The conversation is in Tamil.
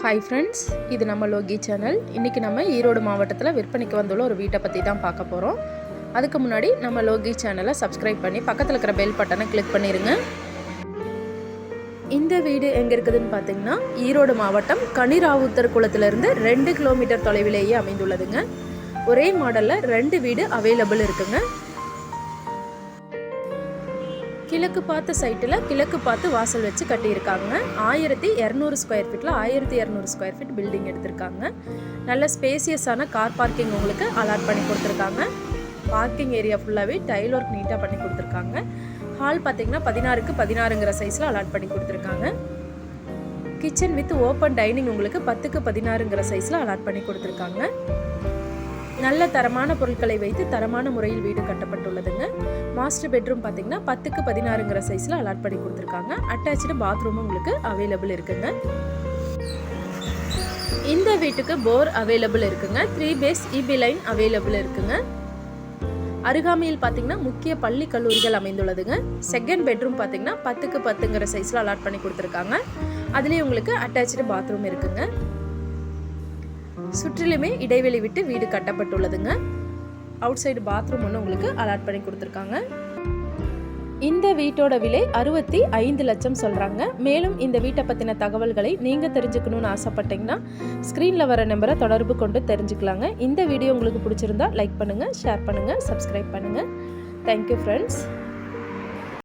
ஹாய் ஃப்ரெண்ட்ஸ், இது நம்ம லோகி சேனல். இன்றைக்கி நம்ம ஈரோடு மாவட்டத்தில் விற்பனைக்கு வந்துள்ள ஒரு வீட்டை பற்றி தான் பார்க்க போகிறோம். அதுக்கு முன்னாடி நம்ம லோகி சேனலை சப்ஸ்கிரைப் பண்ணி பக்கத்தில் இருக்கிற பெல் பட்டனை கிளிக் பண்ணிடுங்க. இந்த வீடு எங்கே இருக்குதுன்னு பார்த்தீங்கன்னா, ஈரோடு மாவட்டம் கனிராவுத்தர் குளத்திலிருந்து 2 கிலோமீட்டர் தொலைவிலேயே அமைந்துள்ளதுங்க. ஒரே மாடலில் 2 வீடு அவைலபிள் இருக்குங்க. கிழக்கு பார்த்த சைட்டில் கிழக்கு பார்த்து வாசல் வச்சு கட்டியிருக்காங்க. 1200 ஸ்கொயர் ஃபீட்டில் 1200 ஸ்கொயர் ஃபீட் பில்டிங் எடுத்திருக்காங்க. நல்ல ஸ்பேசியஸான கார் பார்க்கிங் உங்களுக்கு அலாட் பண்ணி கொடுத்துருக்காங்க. பார்க்கிங் ஏரியா ஃபுல்லாகவே டைல் ஒர்க் நீட்டாக பண்ணி கொடுத்துருக்காங்க. ஹால் பார்த்திங்கன்னா 16க்கு 16ங்கிற சைஸில் அலாட் பண்ணி கொடுத்துருக்காங்க. கிச்சன் வித் ஓப்பன் டைனிங் உங்களுக்கு 10க்கு 16ங்கிற சைஸில் அலாட் பண்ணி கொடுத்துருக்காங்க. நல்ல தரமான பொருட்களை வைத்து தரமான முறையில் வீடு கட்டப்பட்டுள்ளதுங்க. மாஸ்டர் பெட்ரூம் பார்த்தீங்கன்னா 10க்கு 16ங்கிற சைஸில் அலாட் பண்ணி கொடுத்துருக்காங்க. அட்டாச்சு பாத்ரூமும் உங்களுக்கு அவைலபிள் இருக்குங்க. இந்த வீட்டுக்கு போர் அவைலபிள் இருக்குங்க. 3 பேஸ் இபி லைன் அவைலபிள் இருக்குங்க. அருகாமையில் பார்த்தீங்கன்னா முக்கிய பள்ளி கல்லூரிகள் அமைந்துள்ளதுங்க. செகண்ட் பெட்ரூம் பார்த்தீங்கன்னா 10க்கு 10ங்கிற சைஸில் அலாட் பண்ணி கொடுத்துருக்காங்க. அதுலேயே உங்களுக்கு அட்டாச்சு பாத்ரூம் இருக்குங்க. சுற்றிலுமே இடைவெளி விட்டு வீடு கட்டப்பட்டுள்ளதுங்க. அவுட் சைடு பாத்ரூம் ஒன்று உங்களுக்கு அலாட் பண்ணி கொடுத்துருக்காங்க. இந்த வீட்டோட விலை 65 லட்சம் சொல்கிறாங்க. மேலும் இந்த வீட்டை பற்றின தகவல்களை நீங்கள் தெரிஞ்சுக்கணுன்னு ஆசைப்பட்டீங்கன்னா ஸ்க்ரீனில் வர நம்பரை தொடர்பு கொண்டு தெரிஞ்சுக்கலாங்க. இந்த வீடியோ உங்களுக்கு பிடிச்சிருந்தா லைக் பண்ணுங்கள், ஷேர் பண்ணுங்கள், சப்ஸ்கிரைப் பண்ணுங்கள். Thank you friends.